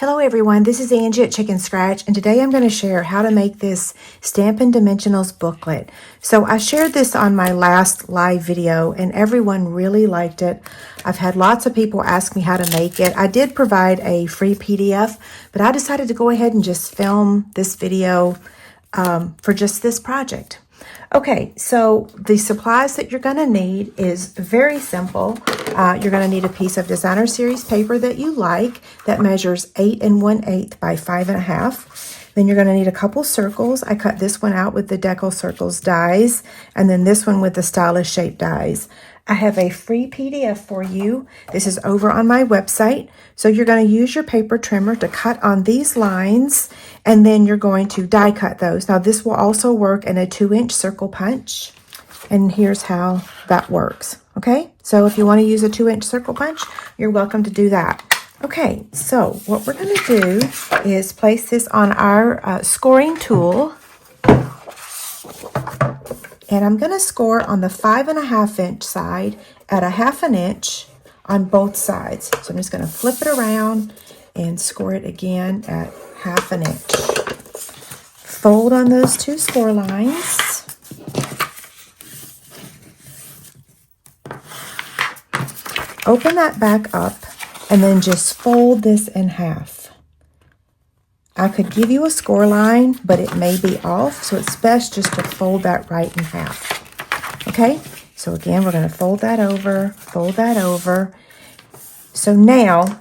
Hello everyone, this is Angie at ChicnScratch, and today I'm going to share how to make this Stampin' Dimensionals booklet. So I shared this on my last live video and everyone really liked it. I've had lots of people ask me how to make it. I did provide a free PDF, but I decided to go ahead and just film this video for just this project. Okay, so the supplies that you're going to need is very simple. You're going to need a piece of designer series paper that you like that measures 8 1/8 by 5 1/2. Then you're going to need a couple circles. I cut this one out with the Deco Circles dies, and then this one with the stylish shape dies. I have a free PDF for you. This is over on my website. So you're going to use your paper trimmer to cut on these lines, and then you're going to die cut those. Now this will also work in a 2-inch circle punch, and here's how that works. Okay, so if you want to use a 2-inch circle punch, you're welcome to do that. Okay, so what we're going to do is place this on our scoring tool. And I'm going to score on the 5 1/2 inch side at a 1/2 inch on both sides. So I'm just going to flip it around and score it again at 1/2 inch. Fold on those two score lines. Open that back up and then just fold this in half. I could give you a score line, but it may be off, so it's best just to fold that right in half. Okay, so again, we're going to fold that over, fold that over. So now,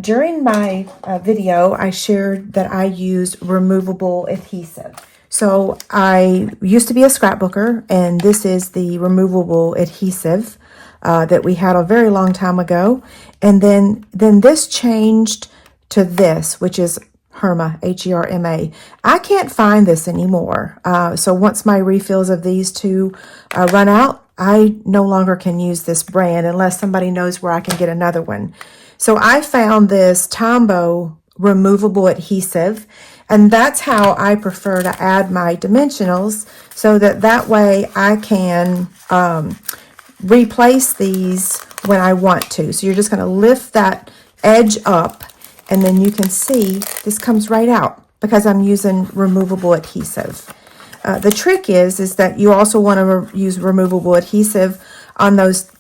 during my video, I shared that I use removable adhesive. So I used to be a scrapbooker, and this is the removable adhesive that we had a very long time ago. And then this changed to this, which is Herma, H-E-R-M-A. I can't find this anymore. So once my refills of these two run out, I no longer can use this brand unless somebody knows where I can get another one. So I found this Tombow removable adhesive, and that's how I prefer to add my dimensionals, so that way I can replace these when I want to. So you're just going to lift that edge up, and then you can see this comes right out because I'm using removable adhesive. The trick is that you also want to use removable adhesive on those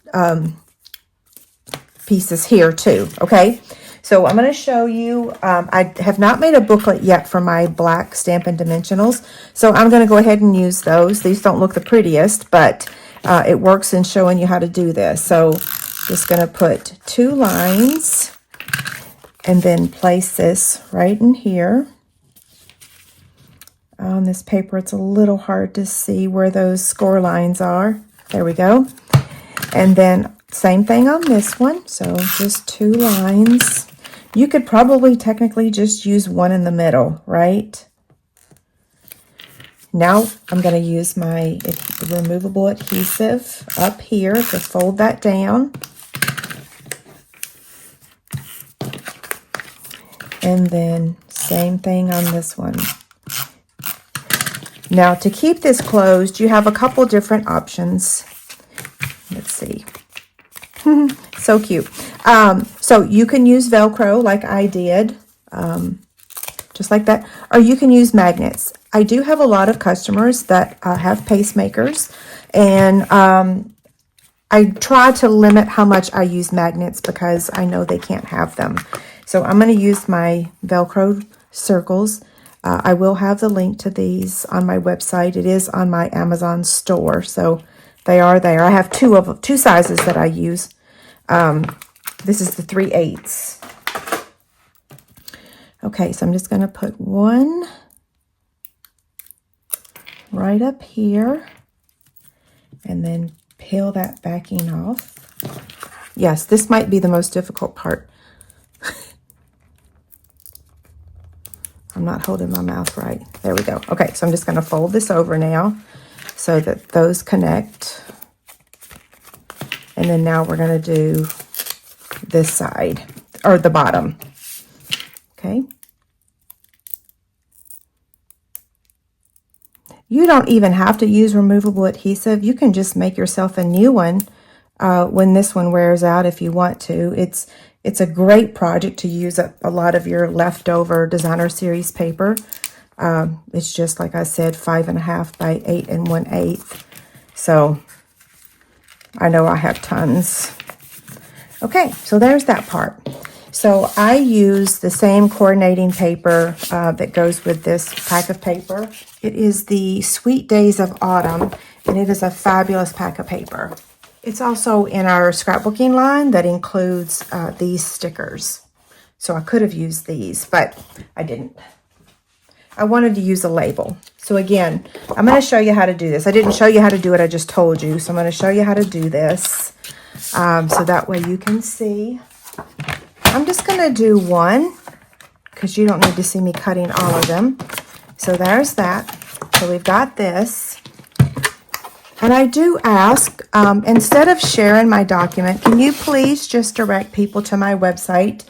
pieces here too, okay? So I'm going to show you, I have not made a booklet yet for my black Stampin' Dimensionals, so I'm going to go ahead and use those. These don't look the prettiest, but it works in showing you how to do this. So just going to put 2 lines and then place this right in here. On this paper, it's a little hard to see where those score lines are. There we go. And then same thing on this one. So just 2 lines. You could probably technically just use one in the middle, right? Now I'm going to use my removable adhesive up here to fold that down. And then same thing on this one. Now to keep this closed, you have a couple different options. Let's see. So cute. So you can use Velcro like I did, just like that, or you can use magnets. I do have a lot of customers that have pacemakers, and I try to limit how much I use magnets because I know they can't have them. So I'm going to use my Velcro circles. I will have the link to these on my website. It is on my Amazon store, so they are there. I have two sizes that I use. This is the 3/8. Okay, so I'm just going to put one right up here, and then peel that backing off. Yes, this might be the most difficult part. I'm not holding my mouth right. There we go. Okay, so I'm just going to fold this over now so that those connect. And then now we're going to do this side, or the bottom. Okay. You don't even have to use removable adhesive. You can just make yourself a new one when this one wears out if you want to. It's It's a great project to use up a lot of your leftover designer series paper. It's just, like I said, 5.5 by 8 1/8. So I know I have tons. Okay, so there's that part. So I use the same coordinating paper that goes with this pack of paper. It is the Sweet Days of Autumn, and it is a fabulous pack of paper. It's also in our scrapbooking line that includes these stickers. So I could have used these, but I didn't. I wanted to use a label. So again, I'm going to show you how to do this. I didn't show you how to do it, I just told you. So I'm going to show you how to do this so that way you can see. I'm just going to do one because you don't need to see me cutting all of them. So there's that. So we've got this. And I do ask, instead of sharing my document, can you please just direct people to my website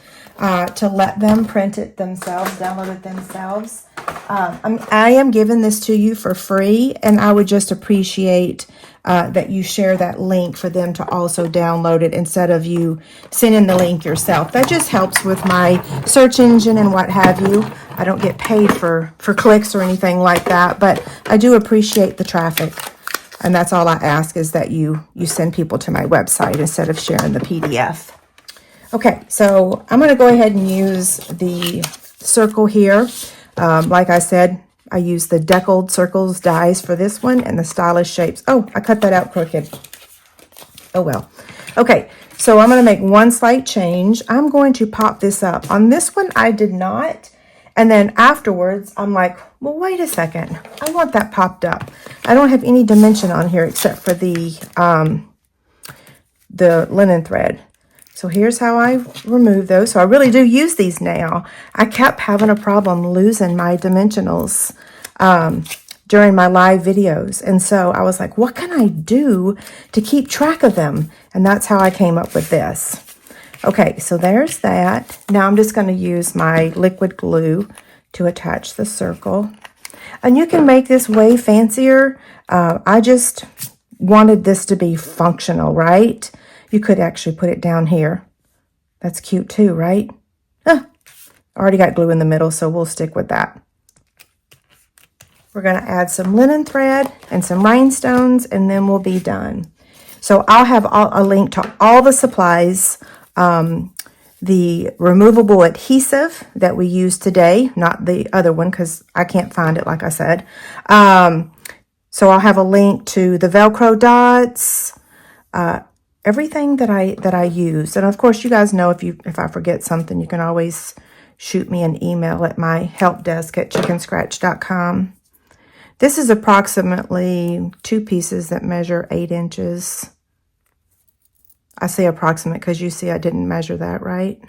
to let them print it themselves, download it themselves? I am giving this to you for free, and I would just appreciate that you share that link for them to also download it instead of you sending the link yourself. That just helps with my search engine and what have you. I don't get paid for clicks or anything like that, but I do appreciate the traffic. And that's all I ask, is that you send people to my website instead of sharing the PDF. Okay, so I'm going to go ahead and use the circle here. Like I said, I use the deckled circles dies for this one and the stylish shapes. Oh, I cut that out crooked. Oh well. Okay, so I'm going to make one slight change. I'm going to pop this up. On this one, I did not. And then afterwards, I'm like, well, wait a second. I want that popped up. I don't have any dimension on here except for the linen thread. So here's how I remove those. So I really do use these now. I kept having a problem losing my dimensionals during my live videos. And so I was like, what can I do to keep track of them? And that's how I came up with this. Okay, so there's that. Now I'm just going to use my liquid glue to attach the circle. And you can make this way fancier. I just wanted this to be functional, right? You could actually put it down here. That's cute too, right? Already got glue in the middle, so we'll stick with that. We're going to add some linen thread and some rhinestones, and then we'll be done. So I'll have a link to all the supplies, the removable adhesive that we use today, not the other one because I can't find it, like I said. So I'll have a link to the Velcro dots, everything that I use. And of course, you guys know if I forget something, you can always shoot me an email at my help desk at ChicnScratch.com. This is approximately 2 pieces that measure 8 inches. I say approximate because you see I didn't measure that, right?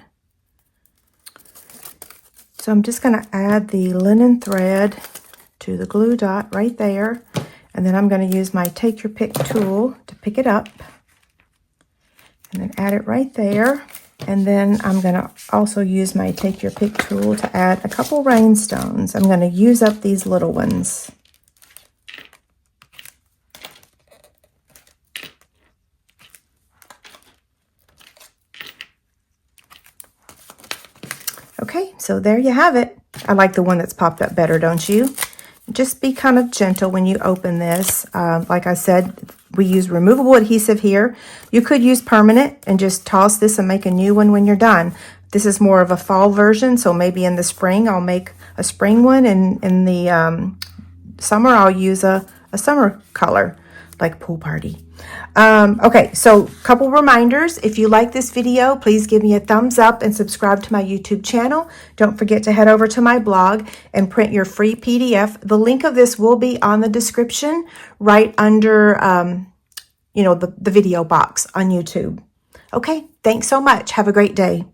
So I'm just going to add the linen thread to the glue dot right there. And then I'm going to use my Take Your Pick tool to pick it up. And then add it right there. And then I'm going to also use my Take Your Pick tool to add a couple rhinestones. I'm going to use up these little ones. Okay, so there you have it. I like the one that's popped up better, don't you? Just be kind of gentle when you open this. Like I said, we use removable adhesive here. You could use permanent and just toss this and make a new one when you're done. This is more of a fall version, so maybe in the spring I'll make a spring one, and in the summer I'll use a summer color, like pool party. Okay, so a couple reminders. If you like this video, please give me a thumbs up and subscribe to my YouTube channel. Don't forget to head over to my blog and print your free PDF. The link of this will be on the description right under, the video box on YouTube. Okay, thanks so much. Have a great day.